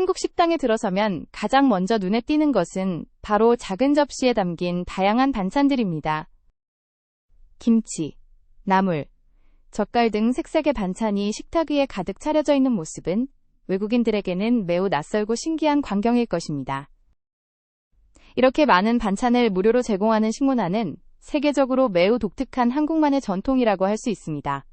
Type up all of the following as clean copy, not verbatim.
한국 식당에 들어서면 가장 먼저 눈에 띄는 것은 바로 작은 접시에 담긴 다양한 반찬들입니다. 김치, 나물, 젓갈 등 색색의 반찬이 식탁 위에 가득 차려져 있는 모습은 외국인들에게는 매우 낯설고 신기한 광경일 것입니다. 이렇게 많은 반찬을 무료로 제공하는 식문화는 세계적으로 매우 독특한 한국만의 전통이라고 할 수 있습니다.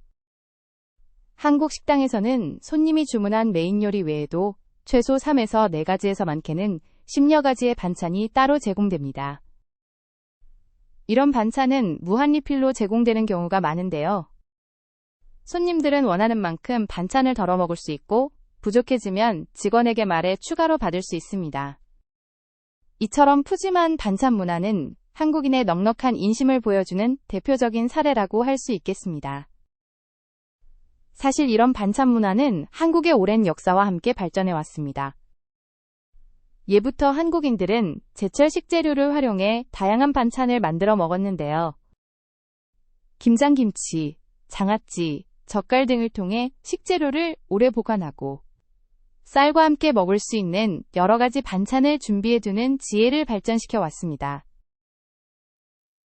한국 식당에서는 손님이 주문한 메인 요리 외에도 최소 3에서 4가지에서 많게는 10여 가지의 반찬이 따로 제공됩니다. 이런 반찬은 무한 리필로 제공되는 경우가 많은데요. 손님들은 원하는 만큼 반찬을 덜어 먹을 수 있고 부족해지면 직원에게 말해 추가로 받을 수 있습니다. 이처럼 푸짐한 반찬 문화는 한국인의 넉넉한 인심을 보여주는 대표적인 사례라고 할 수 있겠습니다. 사실 이런 반찬 문화는 한국의 오랜 역사와 함께 발전해 왔습니다. 예부터 한국인들은 제철 식재료를 활용해 다양한 반찬을 만들어 먹었는데요. 김장김치, 장아찌, 젓갈 등을 통해 식재료를 오래 보관하고 쌀과 함께 먹을 수 있는 여러 가지 반찬을 준비해두는 지혜를 발전시켜 왔습니다.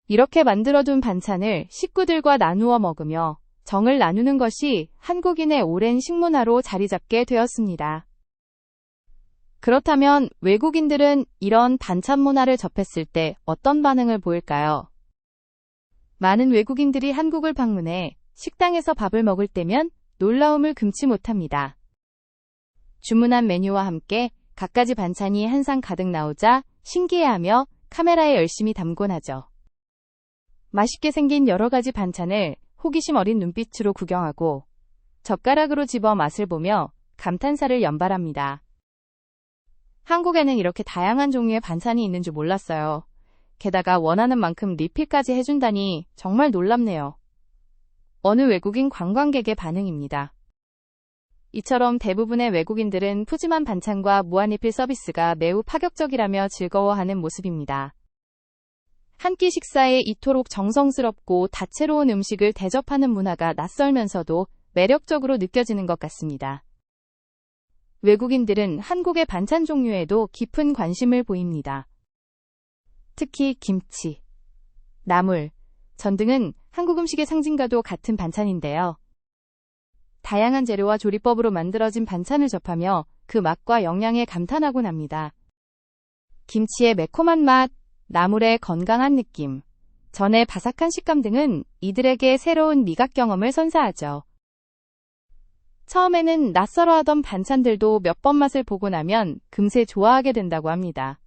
이렇게 만들어둔 반찬을 식구들과 나누어 먹으며 정을 나누는 것이 한국인의 오랜 식문화로 자리 잡게 되었습니다. 그렇다면 외국인들은 이런 반찬 문화를 접했을 때 어떤 반응을 보일까요? 많은 외국인들이 한국을 방문해 식당에서 밥을 먹을 때면 놀라움을 금치 못합니다. 주문한 메뉴와 함께 갖가지 반찬이 한 상 가득 나오자 신기해하며 카메라에 열심히 담곤 하죠. 맛있게 생긴 여러 가지 반찬을 호기심 어린 눈빛으로 구경하고 젓가락으로 집어 맛을 보며 감탄사를 연발합니다. 한국에는 이렇게 다양한 종류의 반찬이 있는 줄 몰랐어요. 게다가 원하는 만큼 리필까지 해준다니 정말 놀랍네요. 어느 외국인 관광객의 반응입니다. 이처럼 대부분의 외국인들은 푸짐한 반찬과 무한리필 서비스가 매우 파격적이라며 즐거워하는 모습입니다. 한 끼 식사에 이토록 정성스럽고 다채로운 음식을 대접하는 문화가 낯설면서도 매력적으로 느껴지는 것 같습니다. 외국인들은 한국의 반찬 종류에도 깊은 관심을 보입니다. 특히 김치, 나물, 전 등은 한국 음식의 상징과도 같은 반찬인데요. 다양한 재료와 조리법으로 만들어진 반찬을 접하며 그 맛과 영양에 감탄하곤 합니다. 김치의 매콤한 맛, 나물의 건강한 느낌, 전의 바삭한 식감 등은 이들에게 새로운 미각 경험을 선사하죠. 처음에는 낯설어하던 반찬들도 몇 번 맛을 보고 나면 금세 좋아하게 된다고 합니다.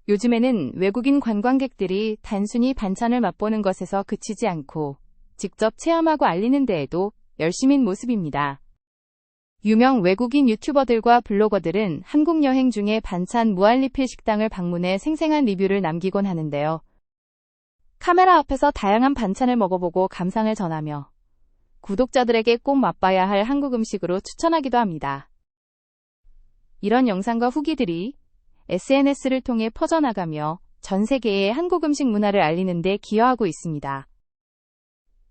요즘에는 외국인 관광객들이 단순히 반찬을 맛보는 것에서 그치지 않고 직접 체험하고 알리는 데에도 열심인 모습입니다. 유명 외국인 유튜버들과 블로거들은 한국 여행 중에 반찬 무한리필 식당을 방문해 생생한 리뷰를 남기곤 하는데요. 카메라 앞에서 다양한 반찬을 먹어보고 감상을 전하며 구독자들에게 꼭 맛봐야 할 한국 음식으로 추천하기도 합니다. 이런 영상과 후기들이 SNS를 통해 퍼져나가며 전 세계의 한국 음식 문화를 알리는 데 기여하고 있습니다.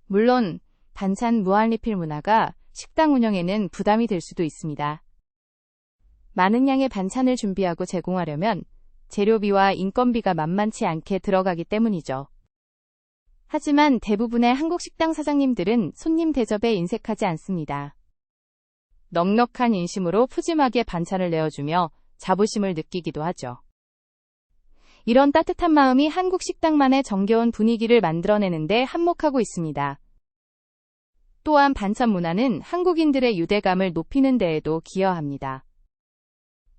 물론 반찬 무한리필 문화가 식당 운영에는 부담이 될 수도 있습니다. 많은 양의 반찬을 준비하고 제공하려면 재료비와 인건비가 만만치 않게 들어가기 때문이죠. 하지만 대부분의 한국 식당 사장님들은 손님 대접에 인색하지 않습니다. 넉넉한 인심으로 푸짐하게 반찬을 내어주며 자부심을 느끼기도 하죠. 이런 따뜻한 마음이 한국 식당만의 정겨운 분위기를 만들어내는데 한몫하고 있습니다. 또한 반찬 문화는 한국인들의 유대감을 높이는 데에도 기여합니다.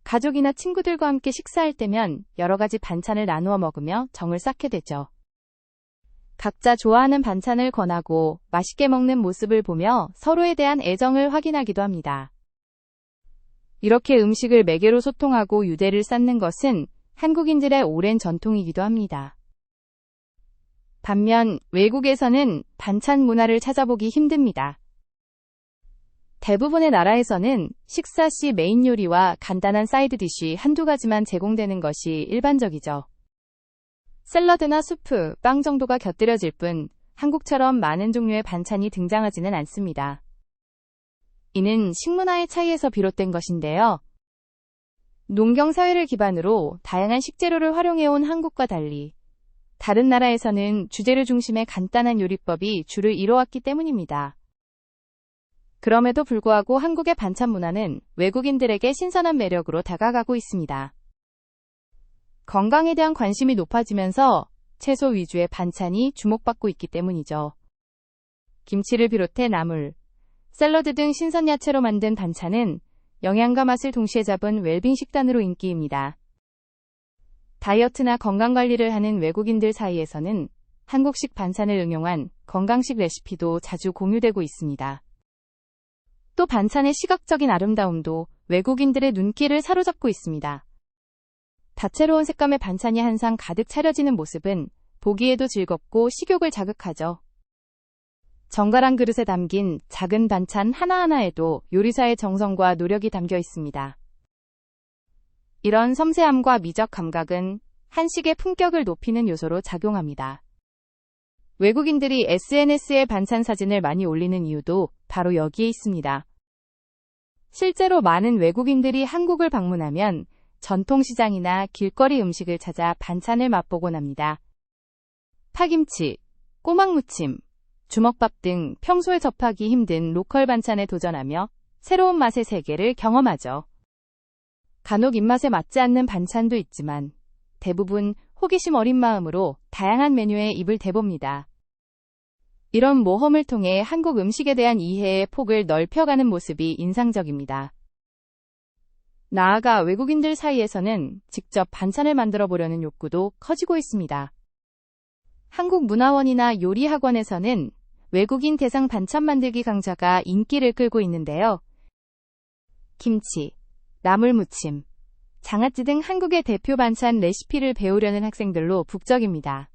가족이나 친구들과 함께 식사할 때면 여러 가지 반찬을 나누어 먹으며 정을 쌓게 되죠. 각자 좋아하는 반찬을 권하고 맛있게 먹는 모습을 보며 서로에 대한 애정을 확인하기도 합니다. 이렇게 음식을 매개로 소통하고 유대를 쌓는 것은 한국인들의 오랜 전통이기도 합니다. 반면 외국에서는 반찬 문화를 찾아보기 힘듭니다. 대부분의 나라에서는 식사 시 메인 요리와 간단한 사이드 디쉬 한두 가지만 제공되는 것이 일반적이죠. 샐러드나 수프, 빵 정도가 곁들여질 뿐 한국처럼 많은 종류의 반찬이 등장하지는 않습니다. 이는 식문화의 차이에서 비롯된 것인데요. 농경사회를 기반으로 다양한 식재료를 활용해온 한국과 달리 다른 나라에서는 주재료 중심의 간단한 요리법이 주를 이뤄왔기 때문입니다. 그럼에도 불구하고 한국의 반찬 문화는 외국인들에게 신선한 매력으로 다가가고 있습니다. 건강에 대한 관심이 높아지면서 채소 위주의 반찬이 주목받고 있기 때문이죠. 김치를 비롯해 나물, 샐러드 등 신선 야채로 만든 반찬은 영양과 맛을 동시에 잡은 웰빙 식단으로 인기입니다. 다이어트나 건강관리를 하는 외국인들 사이에서는 한국식 반찬을 응용한 건강식 레시피도 자주 공유되고 있습니다. 또 반찬의 시각적인 아름다움도 외국인들의 눈길을 사로잡고 있습니다. 다채로운 색감의 반찬이 한 상 가득 차려지는 모습은 보기에도 즐겁고 식욕을 자극하죠. 정갈한 그릇에 담긴 작은 반찬 하나하나에도 요리사의 정성과 노력이 담겨 있습니다. 이런 섬세함과 미적 감각은 한식의 품격을 높이는 요소로 작용합니다. 외국인들이 SNS에 반찬 사진을 많이 올리는 이유도 바로 여기에 있습니다. 실제로 많은 외국인들이 한국을 방문하면 전통시장이나 길거리 음식을 찾아 반찬을 맛보곤 합니다. 파김치, 꼬막무침, 주먹밥 등 평소에 접하기 힘든 로컬 반찬에 도전하며 새로운 맛의 세계를 경험하죠. 간혹 입맛에 맞지 않는 반찬도 있지만 대부분 호기심 어린 마음으로 다양한 메뉴에 입을 대봅니다. 이런 모험을 통해 한국 음식에 대한 이해의 폭을 넓혀가는 모습이 인상적입니다. 나아가 외국인들 사이에서는 직접 반찬을 만들어 보려는 욕구도 커지고 있습니다. 한국문화원이나 요리학원에서는 외국인 대상 반찬 만들기 강좌가 인기를 끌고 있는데요. 김치, 나물무침, 장아찌 등 한국의 대표 반찬 레시피를 배우려는 학생들로 북적입니다.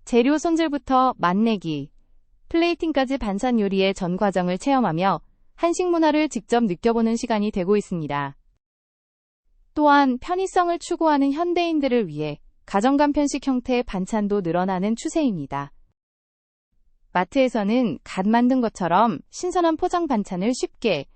재료 손질부터 맛내기, 플레이팅까지 반찬 요리의 전 과정을 체험하며 한식 문화를 직접 느껴보는 시간이 되고 있습니다. 또한 편의성을 추구하는 현대인들을 위해 가정간편식 형태의 반찬도 늘어나는 추세입니다. 마트에서는 갓 만든 것처럼 신선한 포장 반찬을 쉽게